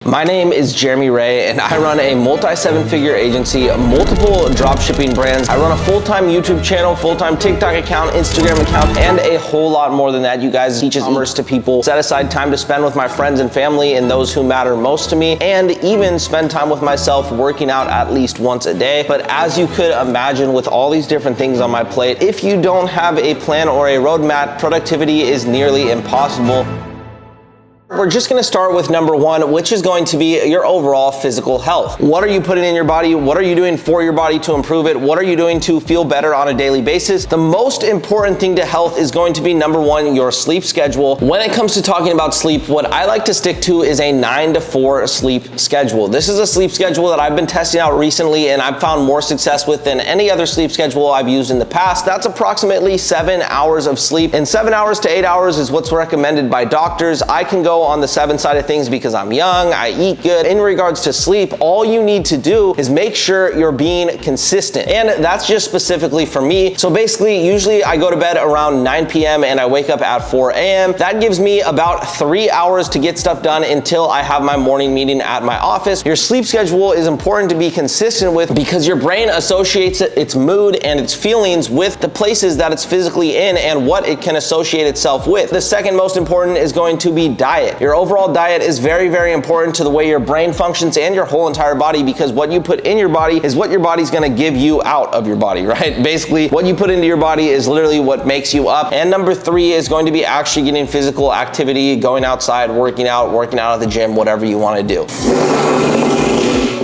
My name is Jeremy Ray, and I run a multi-seven-figure agency, multiple dropshipping brands. I run a full-time YouTube channel, full-time TikTok account, Instagram account, and a whole lot more than that. You guys teach commerce to people, set aside time to spend with my friends and family and those who matter most to me, and even spend time with myself working out at least once a day. But as you could imagine, with all these different things on my plate, if you don't have a plan or a roadmap, productivity is nearly impossible. We're just gonna start with number one, which is going to be your overall physical health. What are you putting in your body? What are you doing for your body to improve it? What are you doing to feel better on a daily basis? The most important thing to health is going to be number one, your sleep schedule. When it comes to talking about sleep, what I like to stick to is a 9 to 4 sleep schedule. This is a sleep schedule that I've been testing out recently and I've found more success with than any other sleep schedule I've used in the past. That's approximately 7 hours of sleep, and 7 hours to 8 hours is what's recommended by doctors. I can go on the 7 side of things because I'm young, I eat good. In regards to sleep, all you need to do is make sure you're being consistent. And that's just specifically for me. So basically, usually I go to bed around 9 p.m. and I wake up at 4 a.m. That gives me about 3 hours to get stuff done until I have my morning meeting at my office. Your sleep schedule is important to be consistent with because your brain associates its mood and its feelings with the places that it's physically in and what it can associate itself with. The second most important is going to be diet. Your overall diet is very, very important to the way your brain functions and your whole entire body, because what you put in your body is what your body's gonna give you out of your body, right? Basically, what you put into your body is literally what makes you up. And number 3 is going to be actually getting physical activity, going outside, working out at the gym, whatever you wanna do.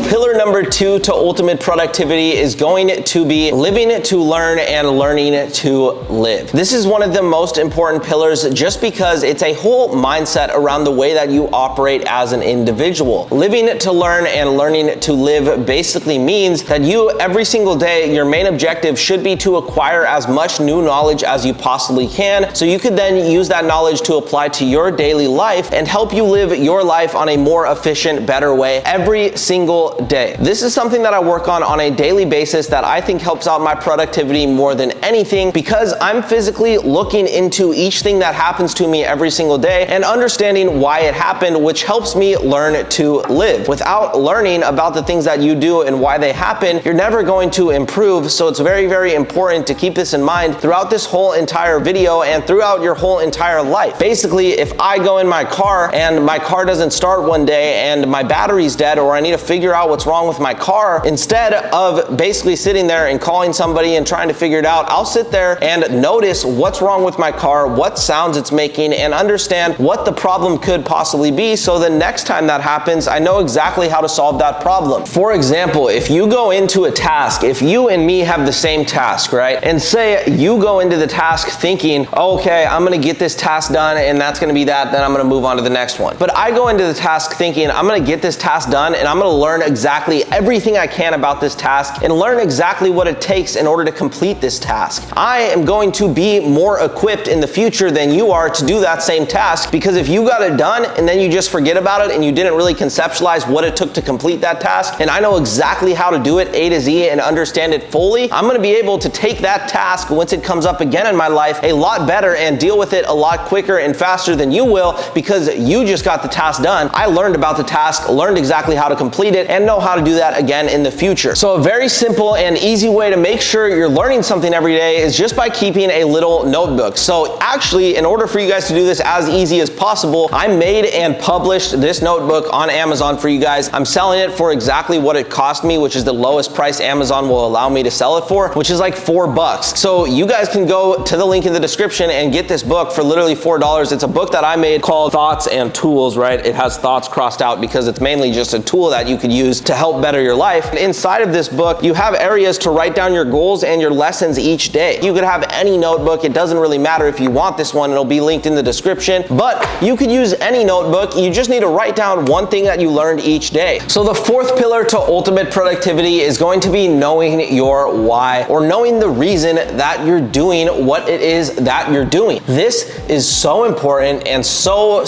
Pillar number 2 to ultimate productivity is going to be living to learn and learning to live. This is one of the most important pillars just because it's a whole mindset around the way that you operate as an individual. Living to learn and learning to live basically means that you, every single day, your main objective should be to acquire as much new knowledge as you possibly can, so you could then use that knowledge to apply to your daily life and help you live your life on a more efficient, better way every single day. This is something that I work on a daily basis that I think helps out my productivity more than anything, because I'm physically looking into each thing that happens to me every single day and understanding why it happened, which helps me learn to live. Without learning about the things that you do and why they happen, you're never going to improve. So it's very, very important to keep this in mind throughout this whole entire video and throughout your whole entire life. Basically, if I go in my car and my car doesn't start one day and my battery's dead, or I need to figure out what's wrong with my car, instead of basically sitting there and calling somebody and trying to figure it out, I'll sit there and notice what's wrong with my car, what sounds it's making, and understand what the problem could possibly be, so the next time that happens, I know exactly how to solve that problem. For example, if you go into a task, if you and me have the same task, right? And say you go into the task thinking, okay, I'm gonna get this task done and that's gonna be that, then I'm gonna move on to the next one. But I go into the task thinking, I'm gonna get this task done and I'm gonna learn exactly everything I can about this task and learn exactly what it takes in order to complete this task. I am going to be more equipped in the future than you are to do that same task, because if you got it done and then you just forget about it and you didn't really conceptualize what it took to complete that task, and I know exactly how to do it A to Z and understand it fully, I'm gonna be able to take that task once it comes up again in my life a lot better and deal with it a lot quicker and faster than you will, because you just got the task done. I learned about the task, learned exactly how to complete it, and know how to do that again in the future. So a very simple and easy way to make sure you're learning something every day is just by keeping a little notebook. So actually, in order for you guys to do this as easy as possible, I made and published this notebook on Amazon for you guys. I'm selling it for exactly what it cost me, which is the lowest price Amazon will allow me to sell it for, which is like $4. So you guys can go to the link in the description and get this book for literally $4. It's a book that I made called Thoughts and Tools, right? It has thoughts crossed out because it's mainly just a tool that you could use to help better your life. Inside of this book, you have areas to write down your goals and your lessons each day. You could have any notebook. It doesn't really matter if you want this one. It'll be linked in the description, but you could use any notebook. You just need to write down one thing that you learned each day. So the fourth pillar to ultimate productivity is going to be knowing your why, or knowing the reason that you're doing what it is that you're doing. This is so important and so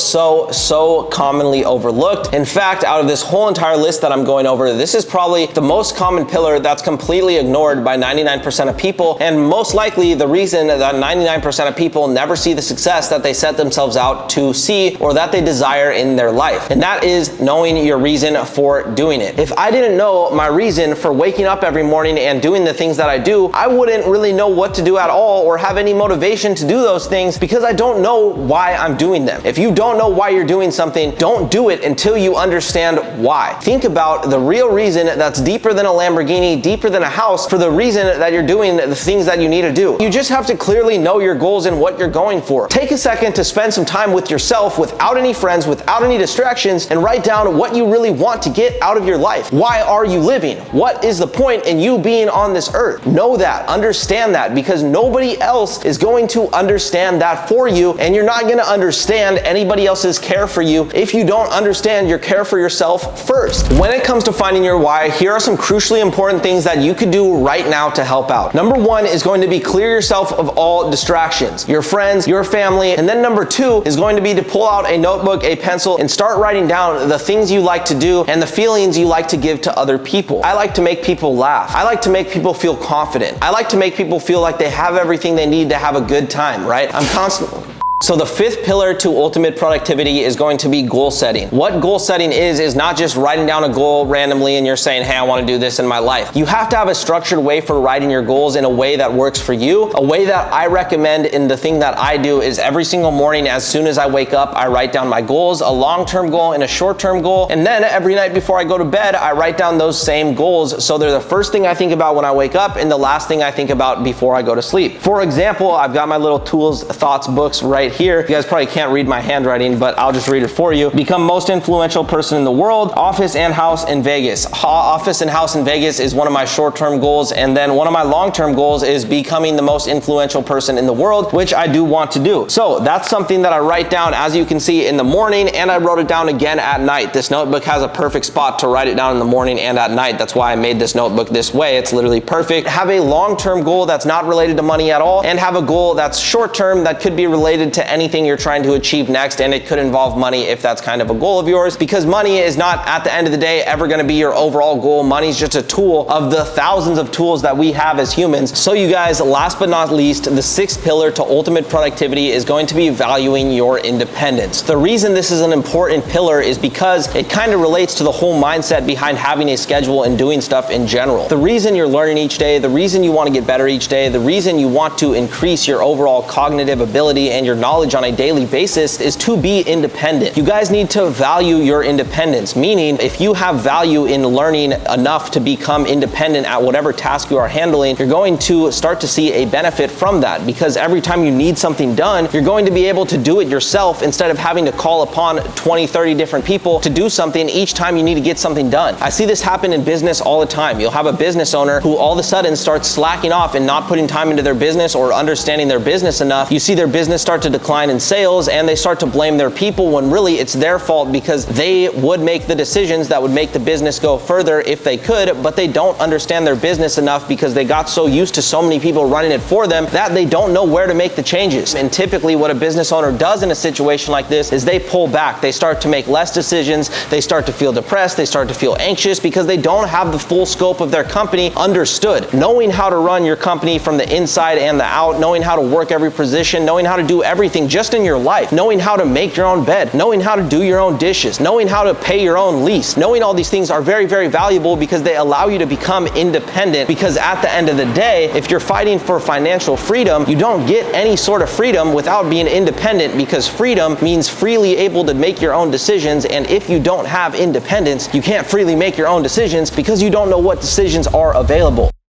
commonly overlooked. In fact, out of this whole entire list that I'm going going over, this is probably the most common pillar that's completely ignored by 99% of people, and most likely the reason that 99% of people never see the success that they set themselves out to see or that they desire in their life. And that is knowing your reason for doing it. If I didn't know my reason for waking up every morning and doing the things that I do, I wouldn't really know what to do at all or have any motivation to do those things because I don't know why I'm doing them. If you don't know why you're doing something, don't do it until you understand why. Think about the real reason that's deeper than a Lamborghini, deeper than a house, for the reason that you're doing the things that you need to do. You just have to clearly know your goals and what you're going for. Take a second to spend some time with yourself without any friends, without any distractions, and write down what you really want to get out of your life. Why are you living? What is the point in you being on this earth? Know that, understand that, because nobody else is going to understand that for you, and you're not going to understand anybody else's care for you if you don't understand your care for yourself first. When it comes to finding your why, here are some crucially important things that you could do right now to help out. Number one is going to be clear yourself of all distractions, your friends, your family, and then number two is going to be to pull out a notebook, a pencil, and start writing down the things you like to do and the feelings you like to give to other people. I like to make people laugh. I like to make people feel confident. I like to make people feel like they have everything they need to have a good time, right? I'm constantly... So the fifth pillar to ultimate productivity is going to be goal setting. What goal setting is not just writing down a goal randomly and you're saying, hey, I want to do this in my life. You have to have a structured way for writing your goals in a way that works for you. A way that I recommend in the thing that I do is every single morning as soon as I wake up, I write down my goals, a long-term goal and a short-term goal. And then every night before I go to bed, I write down those same goals. So they're the first thing I think about when I wake up and the last thing I think about before I go to sleep. For example, I've got my little tools, thoughts books right here. You guys probably can't read my handwriting, but I'll just read it for you. Become most influential person in the world, office and house in Vegas. Office and house in Vegas is one of my short-term goals, and then one of my long-term goals is becoming the most influential person in the world, which I do want to do. So that's something that I write down, as you can see, in the morning, and I wrote it down again at night. This notebook has a perfect spot to write it down in the morning and at night. That's why I made this notebook this way. It's literally perfect. Have a long-term goal that's not related to money at all, and have a goal that's short-term that could be related to anything you're trying to achieve next, and it could involve money if that's kind of a goal of yours, because money is not, at the end of the day, ever going to be your overall goal. Money is just a tool of the thousands of tools that we have as humans. So you guys, last but not least, the sixth pillar to ultimate productivity is going to be valuing your independence. The reason this is an important pillar is because it kind of relates to the whole mindset behind having a schedule and doing stuff in general. The reason you're learning each day, the reason you want to get better each day, the reason you want to increase your overall cognitive ability and your knowledge on a daily basis is to be independent. You guys need to value your independence, meaning if you have value in learning enough to become independent at whatever task you are handling, you're going to start to see a benefit from that, because every time you need something done, you're going to be able to do it yourself instead of having to call upon 20, 30 different people to do something each time you need to get something done. I see this happen in business all the time. You'll have a business owner who all of a sudden starts slacking off and not putting time into their business or understanding their business enough. You see their business start to decline in sales, and they start to blame their people when really it's their fault, because they would make the decisions that would make the business go further if they could, but they don't understand their business enough because they got so used to so many people running it for them that they don't know where to make the changes. And typically what a business owner does in a situation like this is they pull back. They start to make less decisions. They start to feel depressed. They start to feel anxious because they don't have the full scope of their company understood. Knowing how to run your company from the inside and the out, knowing how to work every position, knowing how to do everything just in your life, knowing how to make your own bed, knowing how to do your own dishes, knowing how to pay your own lease, knowing all these things are very, very valuable because they allow you to become independent. Because at the end of the day, if you're fighting for financial freedom, you don't get any sort of freedom without being independent, because freedom means freely able to make your own decisions. And if you don't have independence, you can't freely make your own decisions because you don't know what decisions are available.